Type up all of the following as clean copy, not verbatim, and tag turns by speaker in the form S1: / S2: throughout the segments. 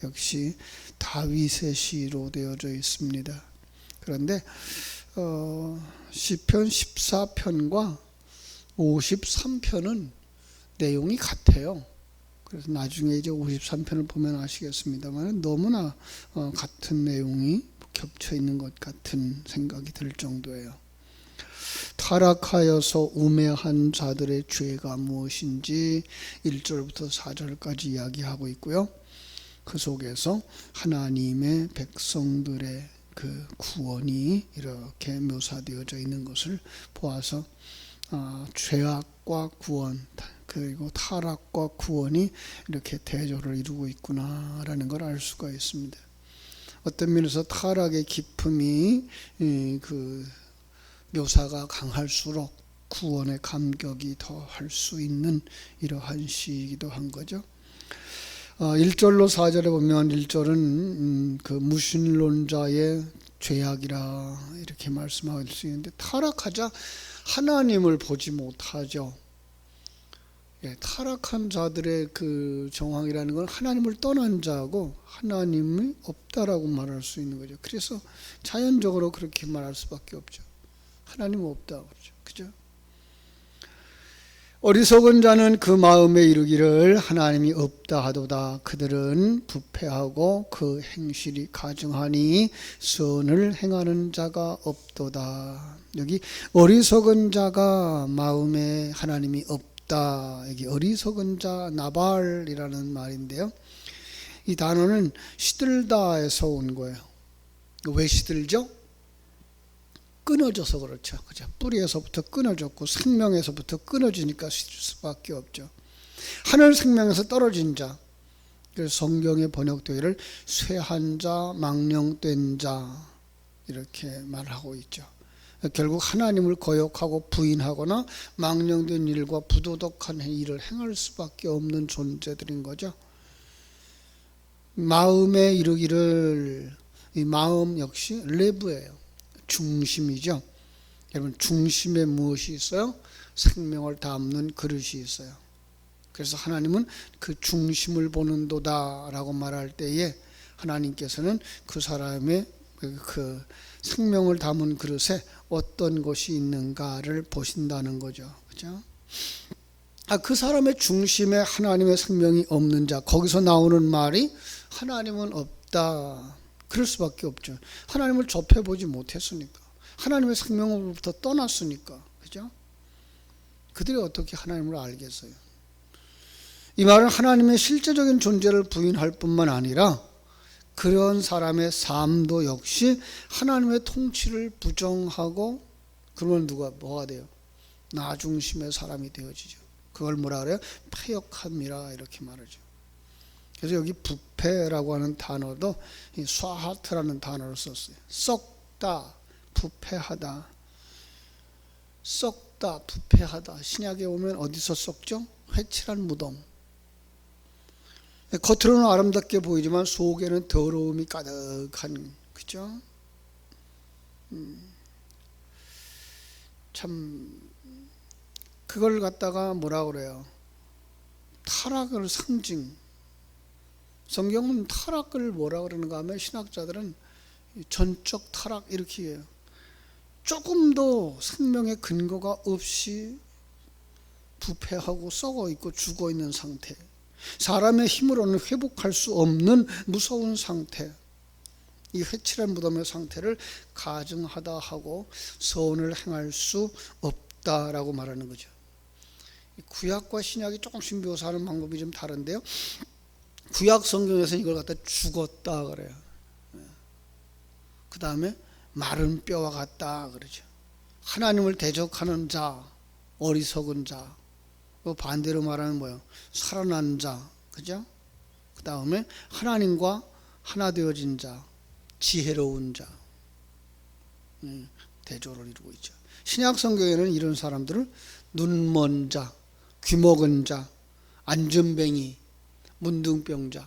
S1: 역시 다윗의 시로 되어져 있습니다. 그런데 시편 14편과 53편은 내용이 같아요. 그래서 나중에 이제 53편을 보면 아시겠습니다만 너무나 같은 내용이 겹쳐 있는 것 같은 생각이 들 정도예요. 타락하여서 우매한 자들의 죄가 무엇인지 1절부터 4절까지 이야기하고 있고요. 그 속에서 하나님의 백성들의 그 구원이 이렇게 묘사되어져 있는 것을 보아서 죄악과 구원 그리고 타락과 구원이 이렇게 대조를 이루고 있구나라는 걸 알 수가 있습니다. 어떤 면에서 타락의 깊음이 그 묘사가 강할수록 구원의 감격이 더할 수 있는 이러한 시이기도 한 거죠. 1절로 4절에 보면 1절은 그 무신론자의 죄악이라 이렇게 말씀할 수 있는데 타락하자 하나님을 보지 못하죠. 타락한 자들의 그 정황이라는 건 하나님을 떠난 자고 하나님이 없다라고 말할 수 있는 거죠. 그래서 자연적으로 그렇게 말할 수밖에 없죠. 하나님 없다 그러죠. 그죠? 어리석은 자는 그 마음에 이르기를 하나님이 없다 하도다. 그들은 부패하고 그 행실이 가증하니 선을 행하는 자가 없도다. 여기 어리석은 자가 마음에 하나님이 없다. 여기 어리석은 자 나발이라는 말인데요. 이 단어는 시들다에서 온 거예요. 왜 시들죠? 끊어져서 그렇죠. 그죠? 뿌리에서부터 끊어졌고 생명에서부터 끊어지니까 시들 수밖에 없죠. 하늘 생명에서 떨어진 자. 그래서 성경에 번역되기를 쇠한 자, 망령된 자 이렇게 말하고 있죠. 결국 하나님을 거역하고 부인하거나 망령된 일과 부도덕한 일을 행할 수밖에 없는 존재들인 거죠. 마음에 이르기를 이 마음 역시 레브예요. 중심이죠. 여러분 중심에 무엇이 있어요? 생명을 담는 그릇이 있어요. 그래서 하나님은 그 중심을 보는도다 라고 말할 때에 하나님께서는 그 사람의 그 생명을 담은 그릇에 어떤 것이 있는가를 보신다는 거죠. 그죠? 그 사람의 중심에 하나님의 생명이 없는 자, 거기서 나오는 말이 하나님은 없다. 그럴 수밖에 없죠. 하나님을 접해보지 못했으니까. 하나님의 생명으로부터 떠났으니까. 그죠? 그들이 어떻게 하나님을 알겠어요? 이 말은 하나님의 실제적인 존재를 부인할 뿐만 아니라 그런 사람의 삶도 역시 하나님의 통치를 부정하고 그러면 뭐가 돼요? 나 중심의 사람이 되어지죠. 그걸 뭐라 그래요? 패역함이라 이렇게 말하죠. 그래서 여기 부패라고 하는 단어도 스와하트라는 단어를 썼어요. 썩다, 부패하다. 썩다, 부패하다. 신약에 오면 어디서 썩죠? 회칠한 무덤. 겉으로는 아름답게 보이지만 속에는 더러움이 가득한, 그죠? 참 그걸 갖다가 뭐라 그래요? 타락을 상징. 성경은 타락을 뭐라 그러는가 하면 신학자들은 전적 타락 이렇게 해요. 조금도 생명의 근거가 없이 부패하고 썩어 있고 죽어 있는 상태. 사람의 힘으로는 회복할 수 없는 무서운 상태. 이 회칠한 무덤의 상태를 가증하다 하고 선을 행할 수 없다라고 말하는 거죠. 구약과 신약이 조금씩 묘사하는 방법이 좀 다른데요. 구약 성경에서는 이걸 갖다 죽었다 그래요. 그 다음에 마른 뼈와 같다 그러죠. 하나님을 대적하는 자, 어리석은 자. 반대로 말하면 뭐예요? 살아난 자, 그죠? 그 다음에 하나님과 하나 되어진 자, 지혜로운 자. 대조를 이루고 있죠. 신약 성경에는 이런 사람들을 눈먼 자, 귀먹은 자, 안전뱅이, 문둥병자.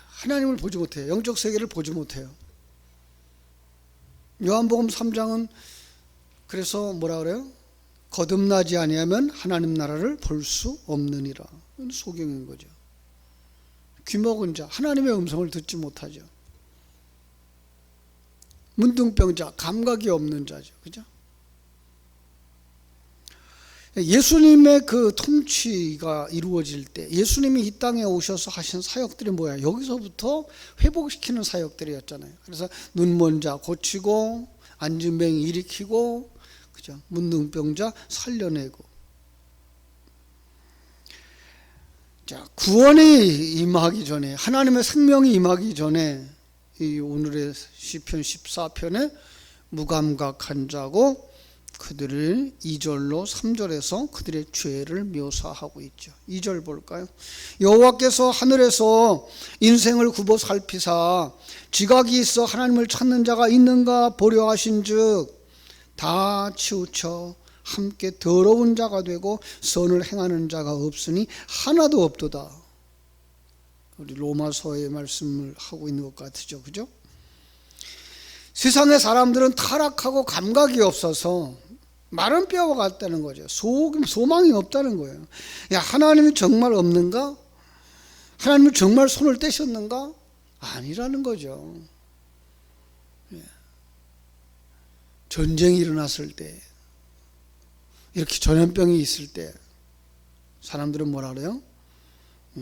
S1: 하나님을 보지 못해요. 영적 세계를 보지 못해요. 요한복음 3장은 그래서 뭐라 그래요? 거듭나지 아니하면 하나님 나라를 볼 수 없느니라. 소경인 거죠. 귀먹은 자, 하나님의 음성을 듣지 못하죠. 문둥병자, 감각이 없는 자죠. 그죠? 예수님의 그 통치가 이루어질 때, 예수님이 이 땅에 오셔서 하신 사역들이 뭐야? 여기서부터 회복시키는 사역들이었잖아요. 그래서 눈먼 자 고치고, 안진뱅이 일으키고, 그죠? 문둥병자 살려내고. 자, 구원이 임하기 전에, 하나님의 생명이 임하기 전에, 이 오늘의 시편 14편에 무감각한 자고, 그들을 2절로 3절에서 그들의 죄를 묘사하고 있죠. 2절 볼까요? 여호와께서 하늘에서 인생을 굽어 살피사 지각이 있어 하나님을 찾는 자가 있는가 보려 하신즉 다 치우쳐 함께 더러운 자가 되고 선을 행하는 자가 없으니 하나도 없도다. 우리 로마서의 말씀을 하고 있는 것 같으죠. 그죠? 세상의 사람들은 타락하고 감각이 없어서 마른 뼈와 같다는 거죠. 소망이 없다는 거예요. 야, 하나님이 정말 없는가? 하나님이 정말 손을 떼셨는가? 아니라는 거죠. 전쟁이 일어났을 때, 이렇게 전염병이 있을 때 사람들은 뭐라 그래요?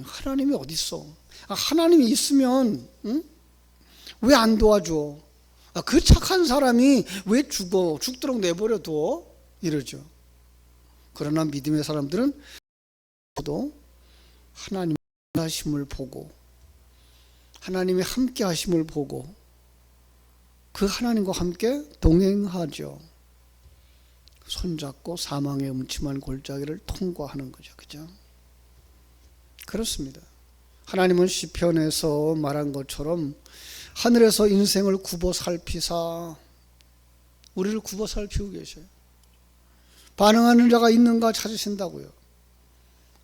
S1: 하나님이 어디 있어? 하나님이 있으면 왜 안 도와줘? 그 착한 사람이 왜 죽도록 내버려둬? 이러죠. 그러나 믿음의 사람들은 또 하나님의 하심을 보고 하나님이 함께 하심을 보고 그 하나님과 함께 동행하죠. 손잡고 사망의 음침한 골짜기를 통과하는 거죠. 그죠? 그렇습니다. 하나님은 시편에서 말한 것처럼 하늘에서 인생을 굽어 살피사 우리를 굽어 살피고 계셔요. 반응하는 자가 있는가 찾으신다고요.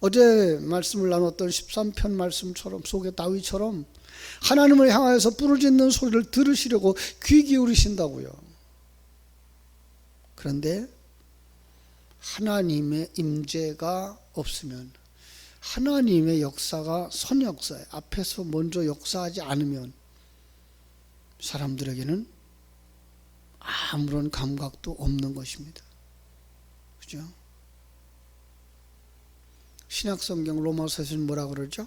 S1: 어제 말씀을 나눴던 13편 말씀처럼 속의 다윗처럼 하나님을 향하여서 부르짖는 소리를 들으시려고 귀 기울이신다고요. 그런데 하나님의 임재가 없으면, 하나님의 역사가 선역사에 앞에서 먼저 역사하지 않으면 사람들에게는 아무런 감각도 없는 것입니다. 그죠? 신약성경 로마서에서는 뭐라 그러죠?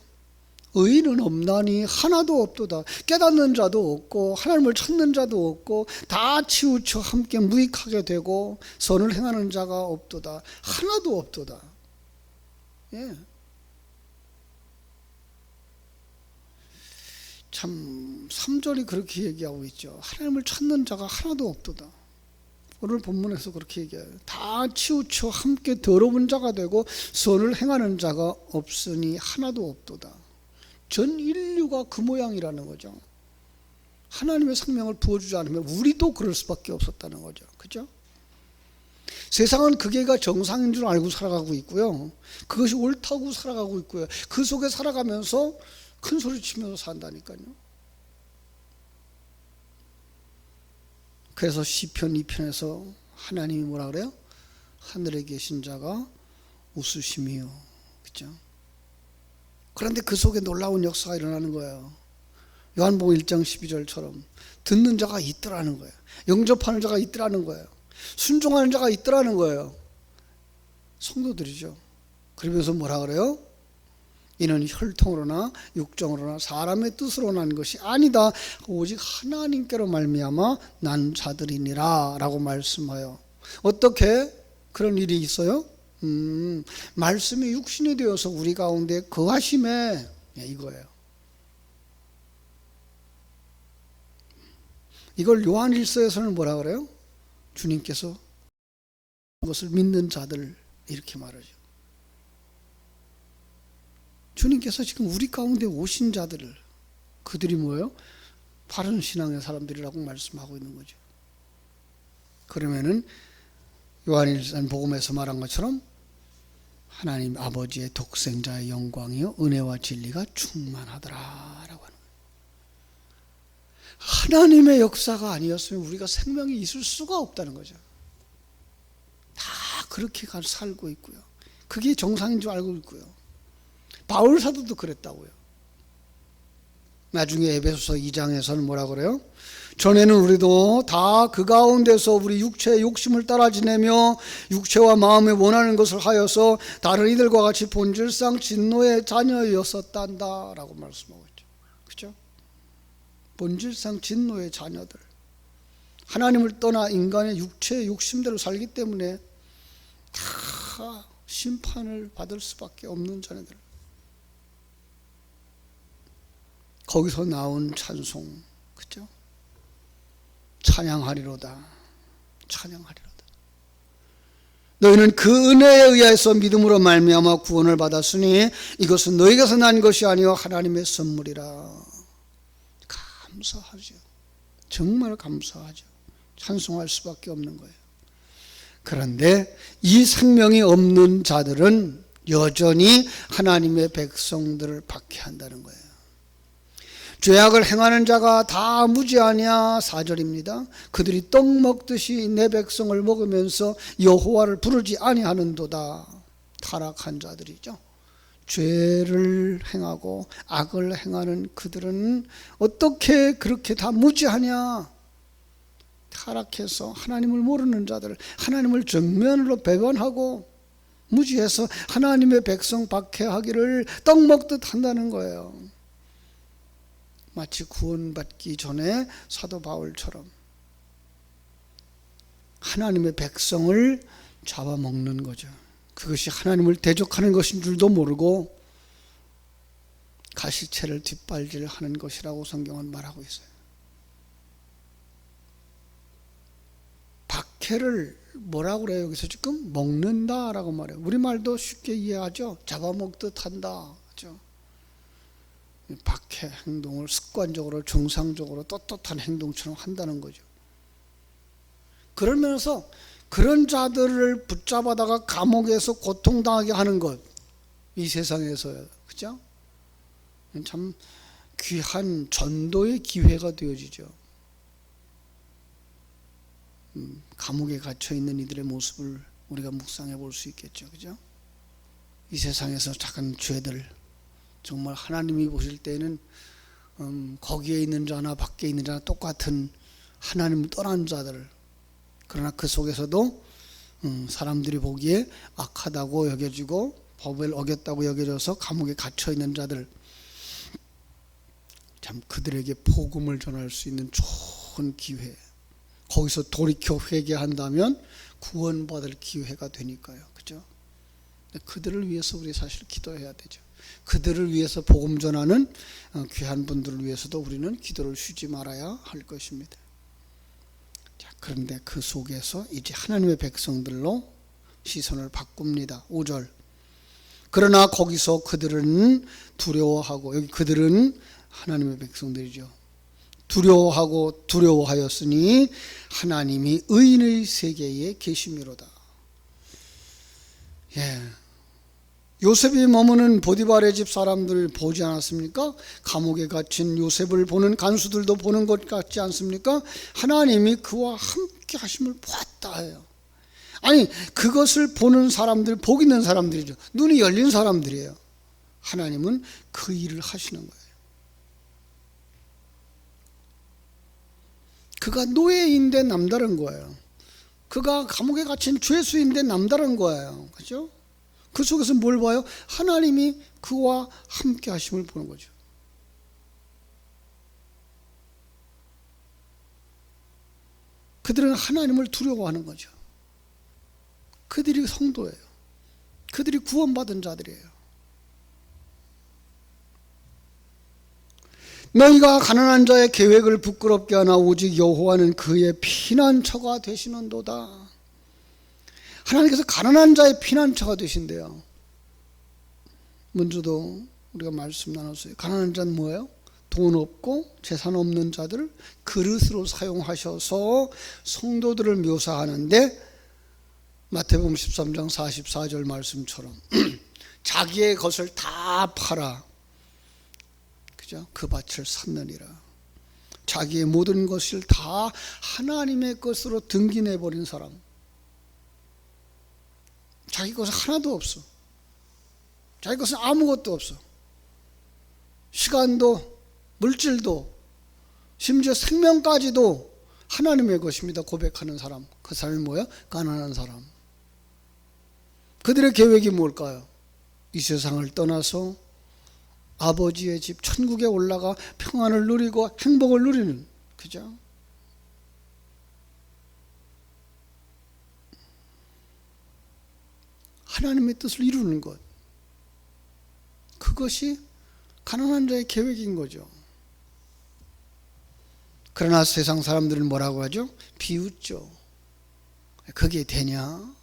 S1: 의인은 없나니 하나도 없도다. 깨닫는 자도 없고 하나님을 찾는 자도 없고 다 치우쳐 함께 무익하게 되고 선을 행하는 자가 없도다. 하나도 없도다. 예. 참 3절이 그렇게 얘기하고 있죠. 하나님을 찾는 자가 하나도 없도다. 오늘 본문에서 그렇게 얘기해요. 다 치우쳐 함께 더러운 자가 되고 선을 행하는 자가 없으니 하나도 없도다. 전 인류가 그 모양이라는 거죠. 하나님의 생명을 부어주지 않으면 우리도 그럴 수밖에 없었다는 거죠. 그죠? 세상은 그게가 정상인 줄 알고 살아가고 있고요. 그것이 옳다고 살아가고 있고요. 그 속에 살아가면서 큰 소리 치면서 산다니까요. 그래서 시편 2편에서 하나님이 뭐라 그래요? 하늘에 계신 자가 웃으심이요. 그죠? 그런데 그 속에 놀라운 역사가 일어나는 거예요. 요한복음 1장 12절처럼 듣는 자가 있더라는 거예요. 영접하는 자가 있더라는 거예요. 순종하는 자가 있더라는 거예요. 성도들이죠. 그러면서 뭐라 그래요? 이는 혈통으로나 육정으로나 사람의 뜻으로 난 것이 아니다. 오직 하나님께로 말미암아 난 자들이니라 라고 말씀하여. 어떻게 그런 일이 있어요? 말씀이 육신이 되어서 우리 가운데 거하심에 이거예요. 이걸 요한일서에서는 뭐라 그래요? 주님께서 그것을 믿는 자들 이렇게 말하죠. 주님께서 지금 우리 가운데 오신 자들을, 그들이 뭐예요? 바른 신앙의 사람들이라고 말씀하고 있는 거죠. 그러면은 요한일서 복음에서 말한 것처럼 하나님 아버지의 독생자의 영광이요 은혜와 진리가 충만하더라 라고 하는 거예요. 하나님의 역사가 아니었으면 우리가 생명이 있을 수가 없다는 거죠. 다 그렇게 살고 있고요. 그게 정상인 줄 알고 있고요. 바울 사도도 그랬다고요. 나중에 에베소서 2장에서는 뭐라 그래요? 전에는 우리도 다 그 가운데서 우리 육체의 욕심을 따라 지내며 육체와 마음에 원하는 것을 하여서 다른 이들과 같이 본질상 진노의 자녀였었단다 라고 말씀하고 있죠. 그렇죠? 본질상 진노의 자녀들, 하나님을 떠나 인간의 육체의 욕심대로 살기 때문에 다 심판을 받을 수밖에 없는 자녀들. 거기서 나온 찬송, 그죠? 찬양하리로다, 찬양하리로다. 너희는 그 은혜에 의하여서 믿음으로 말미암아 구원을 받았으니 이것은 너희에게서 난 것이 아니요 하나님의 선물이라. 감사하죠. 정말 감사하죠. 찬송할 수밖에 없는 거예요. 그런데 이 생명이 없는 자들은 여전히 하나님의 백성들을 박해한다는 거예요. 죄악을 행하는 자가 다 무지하냐 4절입니다. 그들이 떡 먹듯이 내 백성을 먹으면서 여호와를 부르지 아니하는도다. 타락한 자들이죠. 죄를 행하고 악을 행하는 그들은 어떻게 그렇게 다 무지하냐. 타락해서 하나님을 모르는 자들, 하나님을 정면으로 배반하고 무지해서 하나님의 백성 박해하기를 떡 먹듯 한다는 거예요. 마치 구원받기 전에 사도 바울처럼 하나님의 백성을 잡아먹는 거죠. 그것이 하나님을 대적하는 것인 줄도 모르고 가시채를 뒷발질하는 것이라고 성경은 말하고 있어요. 박해를 뭐라고 그래요? 여기서 지금 먹는다라고 말해요. 우리말도 쉽게 이해하죠. 잡아먹듯 한다. 그렇죠? 박해 행동을 습관적으로 정상적으로 떳떳한 행동처럼 한다는 거죠. 그러면서 그런 자들을 붙잡아다가 감옥에서 고통당하게 하는 것, 이 세상에서요. 그죠? 참 귀한 전도의 기회가 되어지죠. 감옥에 갇혀있는 이들의 모습을 우리가 묵상해 볼 수 있겠죠. 그죠? 이 세상에서 작은 죄들, 정말 하나님이 보실 때는 거기에 있는 자나 밖에 있는 자나 똑같은 하나님을 떠난 자들, 그러나 그 속에서도 사람들이 보기에 악하다고 여겨지고 법을 어겼다고 여겨져서 감옥에 갇혀있는 자들, 참 그들에게 복음을 전할 수 있는 좋은 기회, 거기서 돌이켜 회개한다면 구원받을 기회가 되니까요. 그죠? 그들을 위해서 우리 사실 기도해야 되죠. 그들을 위해서 복음 전하는 귀한 분들을 위해서도 우리는 기도를 쉬지 말아야 할 것입니다. 자, 그런데 그 속에서 이제 하나님의 백성들로 시선을 바꿉니다. 5절. 그러나 거기서 그들은 두려워하고, 여기 그들은 하나님의 백성들이죠. 두려워하고 두려워하였으니 하나님이 의인의 세계에 계심이로다. 예. 요셉이 머무는 보디발의 집 사람들 보지 않았습니까? 감옥에 갇힌 요셉을 보는 간수들도 보는 것 같지 않습니까? 하나님이 그와 함께 하심을 보았다 해요. 아니, 그것을 보는 사람들, 복 있는 사람들이죠. 눈이 열린 사람들이에요. 하나님은 그 일을 하시는 거예요. 그가 노예인데 남다른 거예요. 그가 감옥에 갇힌 죄수인데 남다른 거예요. 그죠? 그 속에서 뭘 봐요? 하나님이 그와 함께 하심을 보는 거죠. 그들은 하나님을 두려워하는 거죠. 그들이 성도예요. 그들이 구원받은 자들이에요. 너희가 가난한 자의 계획을 부끄럽게 하나 오직 여호와는 그의 피난처가 되시는도다. 하나님께서 가난한 자의 피난처가 되신대요. 먼저도 우리가 말씀 나눴어요. 가난한 자는 뭐예요? 돈 없고 재산 없는 자들을 그릇으로 사용하셔서 성도들을 묘사하는데, 마태복음 13장 44절 말씀처럼 자기의 것을 다 팔아, 그죠? 그 밭을 샀느니라. 자기의 모든 것을 다 하나님의 것으로 등기내버린 사람. 자기 것은 하나도 없어. 자기 것은 아무것도 없어. 시간도 물질도 심지어 생명까지도 하나님의 것입니다 고백하는 사람, 그 사람이 뭐야? 가난한 사람. 그들의 계획이 뭘까요? 이 세상을 떠나서 아버지의 집 천국에 올라가 평안을 누리고 행복을 누리는, 그죠? 하나님의 뜻을 이루는 것, 그것이 가난한 자의 계획인 거죠. 그러나 세상 사람들은 뭐라고 하죠? 비웃죠. 그게 되냐?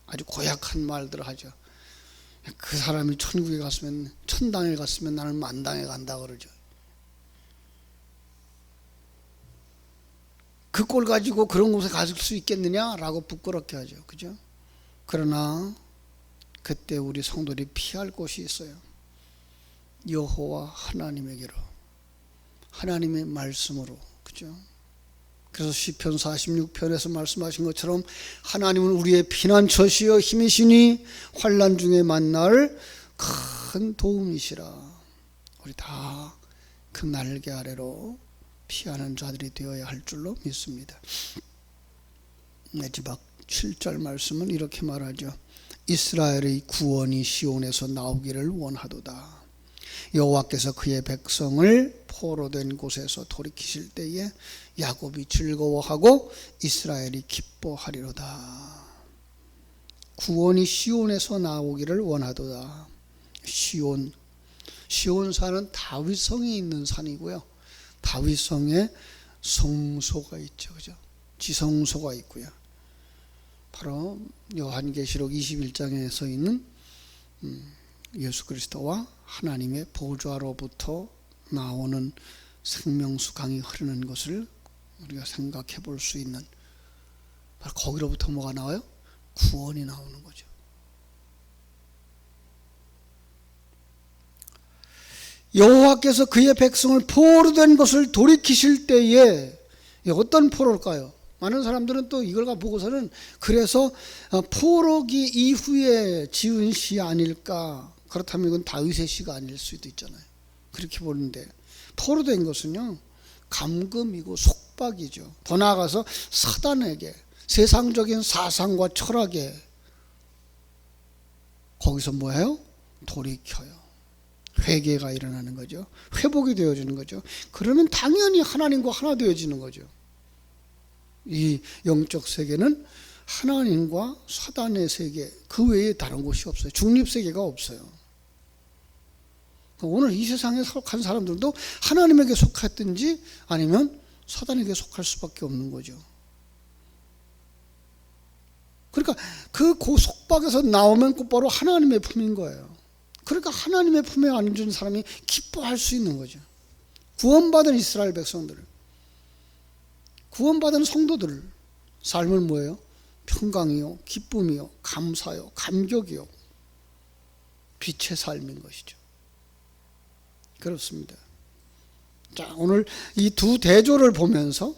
S1: 아주 고약한 말들을 하죠. 그 사람이 천국에 갔으면, 천당에 갔으면 나는 만당에 간다 그러죠. 그 꼴 가지고 그런 곳에 갈 수 있겠느냐라고 부끄럽게 하죠. 그죠? 그러나 그때 우리 성도들이 피할 곳이 있어요. 여호와 하나님에게로, 하나님의 말씀으로. 그죠? 그래서 시편 46편에서 말씀하신 것처럼 하나님은 우리의 피난처시여 힘이시니 환난 중에 만날 큰 도움이시라. 우리 다 그 날개 아래로 피하는 자들이 되어야 할 줄로 믿습니다. 마지막 7절 말씀은 이렇게 말하죠. 이스라엘의 구원이 시온에서 나오기를 원하도다. 여호와께서 그의 백성을 포로된 곳에서 돌이키실 때에 야곱이 즐거워하고 이스라엘이 기뻐하리로다. 구원이 시온에서 나오기를 원하도다. 시온산은 다윗성이 있는 산이고요. 다윗성에 성소가 있죠. 그죠? 지성소가 있고요. 바로 요한계시록 21장에서 있는 예수 그리스도와 하나님의 보좌로부터 나오는 생명수 강이 흐르는 것을 우리가 생각해 볼 수 있는, 바로 거기로부터 뭐가 나와요? 구원이 나오는 거죠. 여호와께서 그의 백성을 포로된 것을 돌이키실 때에, 어떤 포로일까요? 많은 사람들은 또 이걸 보고서는 그래서 포로기 이후에 지은 시 아닐까, 그렇다면 이건 다윗의 시가 아닐 수도 있잖아요. 그렇게 보는데, 포로된 것은요 감금이고 속박이죠. 더 나아가서 사단에게, 세상적인 사상과 철학에 거기서 뭐예요? 돌이켜요. 회개가 일어나는 거죠. 회복이 되어지는 거죠. 그러면 당연히 하나님과 하나 되어지는 거죠. 이 영적 세계는 하나님과 사단의 세계, 그 외에 다른 곳이 없어요. 중립세계가 없어요. 오늘 이 세상에 속한 사람들도 하나님에게 속했든지 아니면 사단에게 속할 수밖에 없는 거죠. 그러니까 그 속박에서 나오면 곧바로 하나님의 품인 거예요. 그러니까 하나님의 품에 앉은 사람이 기뻐할 수 있는 거죠. 구원받은 이스라엘 백성들, 구원받은 성도들 삶은 뭐예요? 평강이요, 기쁨이요, 감사요, 감격이요, 빛의 삶인 것이죠. 그렇습니다. 자, 오늘 이 두 대조를 보면서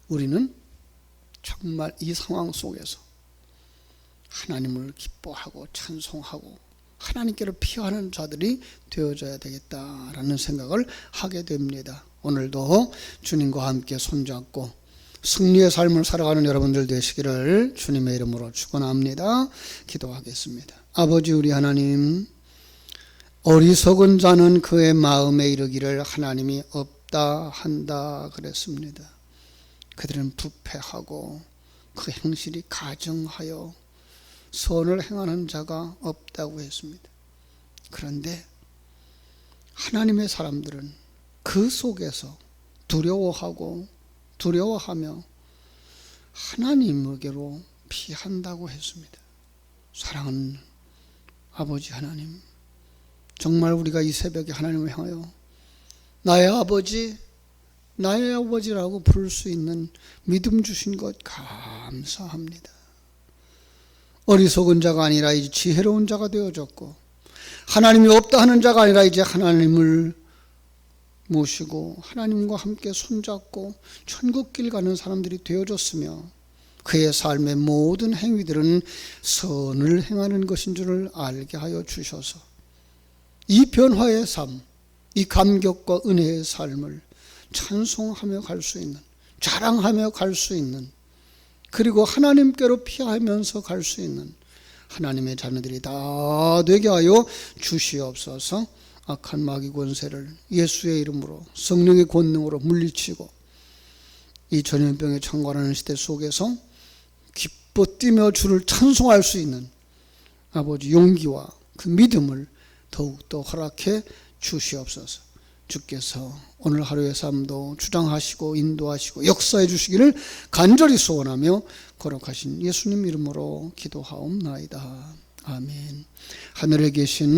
S1: 우리는 정말 이 상황 속에서 하나님을 기뻐하고 찬송하고 하나님께로 피하는 자들이 되어져야 되겠다라는 생각을 하게 됩니다. 오늘도 주님과 함께 손잡고 승리의 삶을 살아가는 여러분들 되시기를 주님의 이름으로 축원합니다. 기도하겠습니다. 아버지 우리 하나님, 어리석은 자는 그의 마음에 이르기를 하나님이 없다 한다 그랬습니다. 그들은 부패하고 그 행실이 가증하여 선을 행하는 자가 없다고 했습니다. 그런데 하나님의 사람들은 그 속에서 두려워하며 하나님에게로 피한다고 했습니다. 사랑하는 아버지 하나님, 정말 우리가 이 새벽에 하나님을 향하여 나의 아버지라고 부를 수 있는 믿음 주신 것 감사합니다. 어리석은 자가 아니라 이제 지혜로운 자가 되어졌고, 하나님이 없다 하는 자가 아니라 이제 하나님을 모시고 하나님과 함께 손잡고 천국길 가는 사람들이 되어졌으며, 그의 삶의 모든 행위들은 선을 행하는 것인 줄을 알게 하여 주셔서 이 변화의 삶, 이 감격과 은혜의 삶을 찬송하며 갈 수 있는, 자랑하며 갈 수 있는, 그리고 하나님께로 피하면서 갈 수 있는 하나님의 자녀들이 다 되게 하여 주시옵소서. 악한 마귀 권세를 예수의 이름으로 성령의 권능으로 물리치고 이 전염병에 창궐하는 시대 속에서 기뻐 뛰며 주를 찬송할 수 있는 아버지 용기와 그 믿음을 더욱더 허락해 주시옵소서. 주께서 오늘 하루의 삶도 주장하시고 인도하시고 역사해 주시기를 간절히 소원하며 거룩하신 예수님 이름으로 기도하옵나이다. 아멘. 하늘에 계신